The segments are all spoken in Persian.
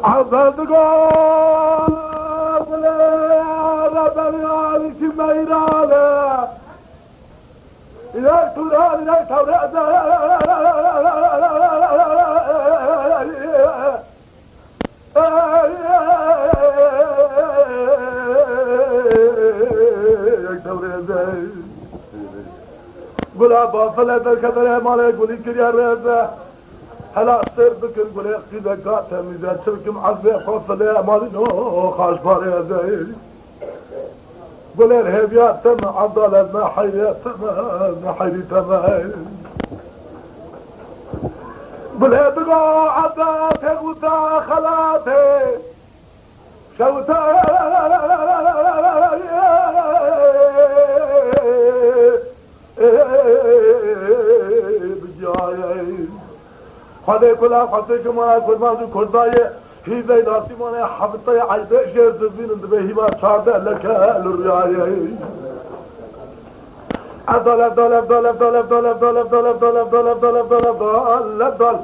عبدگاه ربنیانی که میراله یک توران یک توران یک توران گلا با فلت کدر مال گلی کریار رزه هلا سر بكر قولي اخي ذكات ميزان شركم عزي خوف لي مالي نو خاش باري زي قولي الهبيات تم عضل ما حي تم ما حي تم قولي بقى عضاتي وتا خلاتي شوتا بجاي خدا كلها خطيك ما كل ما ذو كرداية هي ذي ناسي مانا حبطي عيدة شير زبين اند بهي ما شارده لك الرعاية أفضل أفضل أفضل أفضل أفضل أفضل أفضل أفضل أفضل أفضل أفضل أفضل أفضل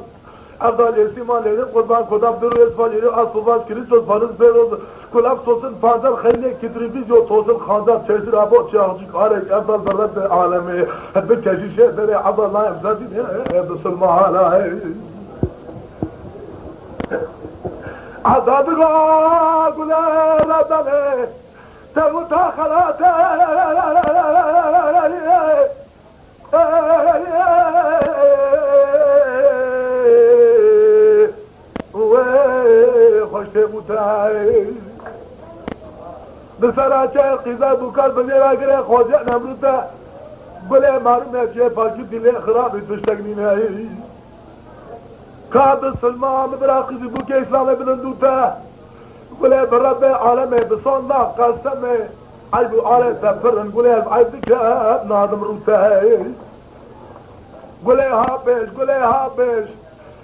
أفضل يسيما ليني قربان كدام درو يسفال يري أصوباش كريستوس فارس بيروز كلها صوصن فانزل خيلي كتريفيزيو صوصن خاندار تشير أبو تشيخ عارك أفضل برد عالمي بكشي شيء دري عبد الله يمزادين بسلمة هاي عذاب قول ربنا تموت خلاته خوش تموتای بسراچه قیزا بکار بزیرا گره خوزه نمروتا بله معلوم ہے چه پاکی دل خرابی تشتگنینه كاب السلمان براقي بوك اسلام ابن دوتا ولا برب عالم بصنا قسم عيب على سفر نقول عيبك نادم روتا قولي هابش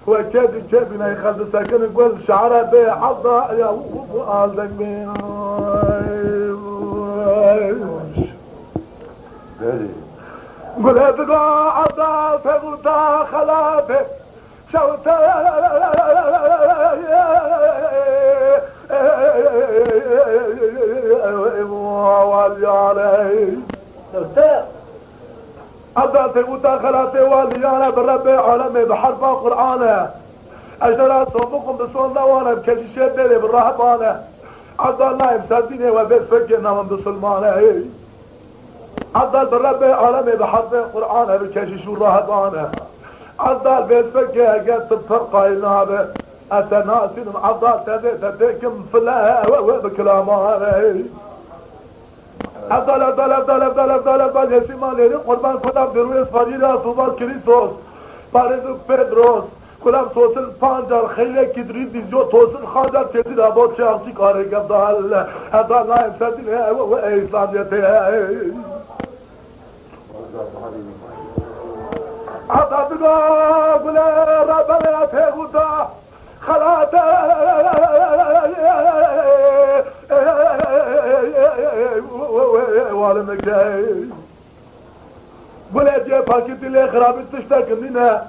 وكاد كابنا يخلد ساكن يقول شعره بعضا يا قالك بين قولي بقى عضا فغوتا خلافه شوتا والي علي شوتا أبدأت مداخلاتي والي أنا بالرب عالمي بحرف قرآنه أجرى صوبكم بسولنا وانا بكشي شبيلي بالرهبانه عبد الله يمسديني وبيت فكنا من بسلمانه عبد بالرب عالمي بحرف قرآنه بكشي شو الرهبانه عضال بيت فكه قد تفرقه النابه أتناسين عضال تديكم فلا بكلامانه عضال يسيمان قربان خدا برويس فاجيلا صوبات كريستوس بارزوك بيدروس كلام توصل پانجار خیلی کدری دیزیو توصل خانجار چیزی را بود شخصی کاری کبدال عضال نایم سردین و اسلامیته عطابقا قول ربنا تغوطا خلاتا والمكاي قول اجي باكيت اللي خرابي تشتاك منها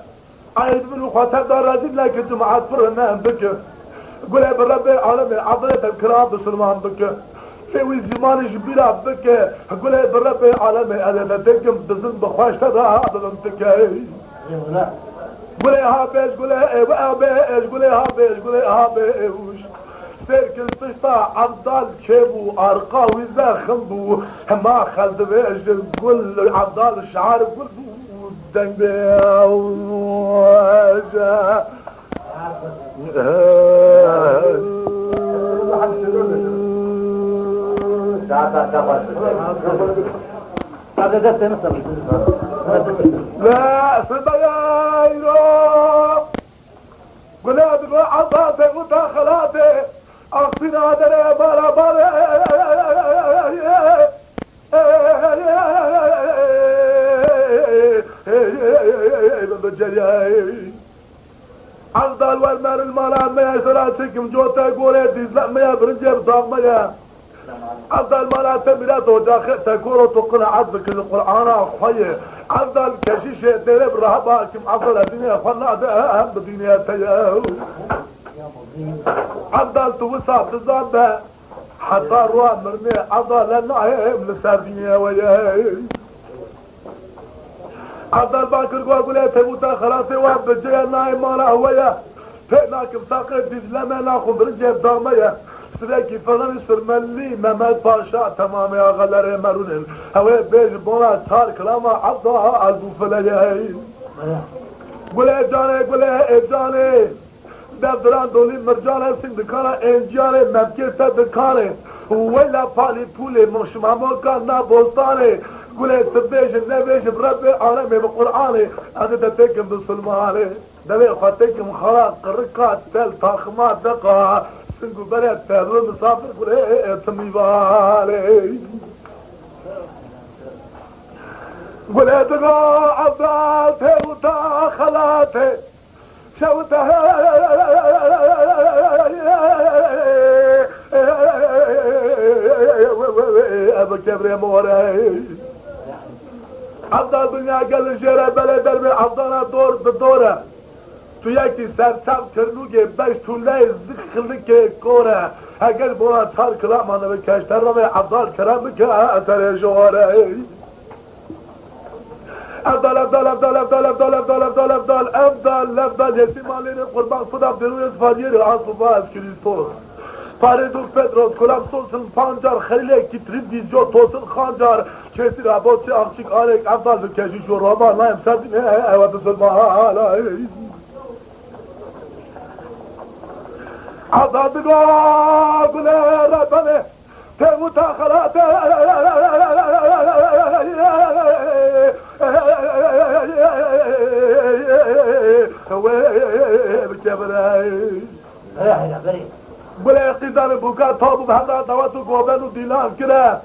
عايد من وخاتها دارازين لكن جماعات فرنا بك قول بالرب العالمي عضلة الكرام بسلمان بك في زمان جبيرة بك قول بالرب العالمي انا لديكم بزن بخواش تدا هذا انتكاي قول هابش سيركل تشطع عبدال شيبو ارقاوي زاخنبو ما خلد بيش قول عبدال الشعار قول دنبي وجا لا سبيايرو قلت عطاتي مداخلاتي اقصنا دري بارا بارا عبد الوالمار المرام ما يسراتكم جوتا قولي ديزلا ما يبرنجر ضاق ما عبد المرات تمرات وداخل تكورو تقنع عبدك القرآن أخوية عبدال کشیش درب رهبا کم عبدال دنیا خناده هم بدنیا تیاو عبدال تو وصاب تزاده حتى روح مرمي عبدال لنعيم لسردنيا وياي عبدال باكر قول تبوتا خلاصي واب بجي نايم مالا هويا فيناك مساقر ديز لما ناخذ برجيب دامية سلاكي فلان سرملي ممد باشا تمام يا غلر مرونين هوي بيج بونا تار كلاما عبدال عزو فلايي قول جاني دردران دولی مرجانه سنگ دکانه انجانه ممکن دکانه ولا پالی پولی مشمامو کان نبوستانه گله تبیش نبیش برب عالم بقرآنه اگه تکم بسلمانه دوی خاطکم خلاص قرقات تل تاخمات دقا سنگو برای تهرون مسافر گله تمیواله گله دقا عبدال تهوتا خلاته شوتها ابو كبري موراي عبدال دنیا گل جره بله دربی عبدالا دور بدوره تو یکی سرسم کرنوگه بش طوله زخلی که کوره اگر بونا تار کلامانه بکشتر رو به عبدال کرم بکه اثر جواره افضل يسمالين قربان صدق دروي اسفادير عاصفة از كريستوس پاریدوک پدروس کلام سوسن پانجار خلیه کی تریب دیزیو توسن خانجار چیزی رابطه چه آخشیک آرک افضل دو کشیش و رامان نایم سردین ایوات سلمان عباد گله ربانه تموتا خلاته بله اقتدار بوکا تابو بهدر دواتو گوبن و دیلان کرد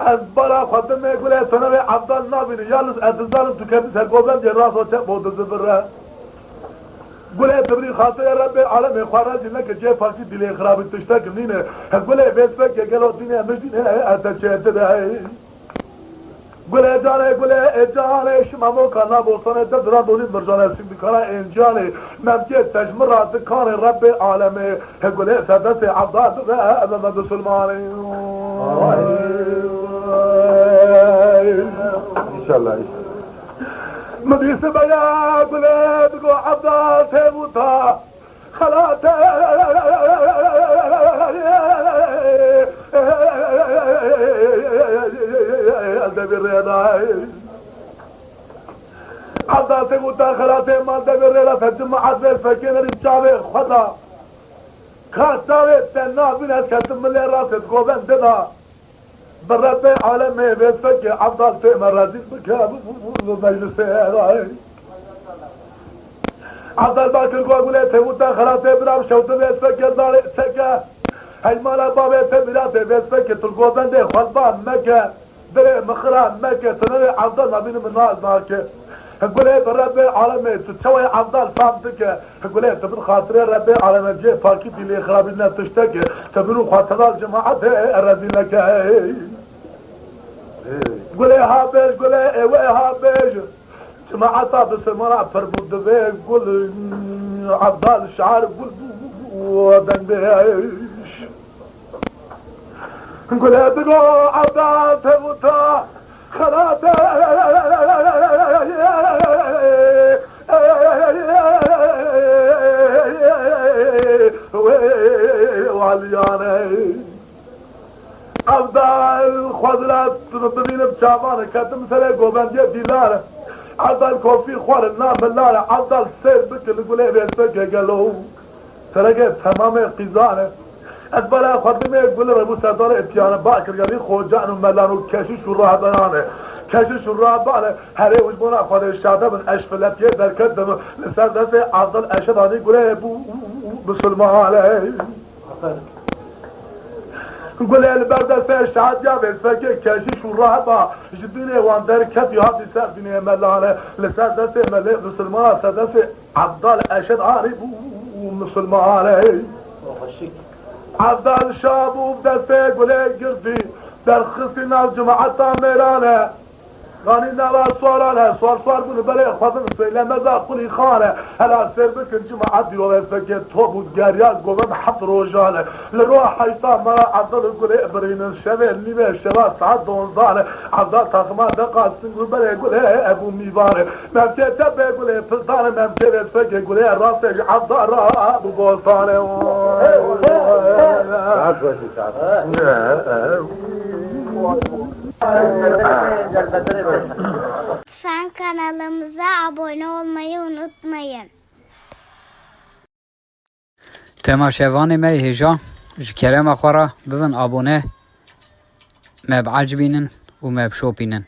از بالا خودمه گله تنوی عبدال نابینه یالس اتزارم تو کمی سر گوبن جه راست و چه بوده زبره گله تبری خاطر رب عالم خوارا جنه که جه پاکی دلی خرابی تشتا کنینه گله بیسفه که گلو دینه مجدینه اتچه ده گله جانه شمامو کانا بوستانه دردران دونید مرجانه سیم کانا انجانه ممکن تجمرات کان رب عالمه گله سدست عبدال امامد سلمانه انشاءالله مدیس بیا گله بگو عبدال تیموتا خلاته عبدال تیموتا خلاته مال دبیرلا فجمعات بیل فکین ریب چاوه خدا خاص چاوه تنا بین از کتم ملی راست گوبن دنا برب عالمه بیل فکر عبدال تیمر رازی بکه مجلسه عبدال باکر گوگوله تیموتا خلاته برام شوته بیل فکر داره چکه هجمالا بابه تبیراته بیل فکر تلگوبن ده خطبان مکه دره مخران مکه تنوی عبدال نبینه من ناز ناکه قوله برب عالمه تتشوي عبدال فهمتك قوله تبن خاطر رب عالمه جي فاكي دي خرابينا تشتكي تبنو خاطر الجماعة الرزين لك قوله هابيج جماعة بسمرا فربود بيه قول عبدال الشعار قول ودن بيش قوله بقو عبدال تموتا خلاته وعليانه عبدال خضرات ببين بشامانه كتم سلي قوبندية ديلاره عبدال كوفي خوار النام بالله عبدال سير بكل قولي بيسبك قالوا سلقه تمام قيزانه أدبلا خدمه يقول ربو سردار اتيانا باكر قالي خوجان وملانو كشيش والرهبانانه كشيش والرهبانه هري وجبونا خود الشعب من أشفلتيه در كدم لسر دست عبدال أشداني يقول ابو بسلمانه يقول البردست الشعب جابت فكر كشيش والرهبا جديني وان در كت يهاب لسر ديني ملانه لسر دست ملك بسلمانه سر دست عبدال أشداني ومسلمانه عبدال شابو بدسته قوله قردي در خصنا الجماعة ميرانه خاني نوا صورانه صور bunu böyle kadın söylemez akıllı khane hala serbekın cemaat diyor feke tobut gerya govan hat rojale لروح حيطان ما عضل يقول ابرين الشباب اللي ما الشباب ساعات دونزانه عضل تخما دقات يقول بلا يقول ابو ميباره ما بتتبع يقول فلطانه ما بتبت فك يقول راسك عضل ابو بوطانه Lütfen kanalımıza abone olmayı unutmayın. تماشاواني مي هجا جكرم أخورا بفن أبونه ما بعجبينن وما بشوبينن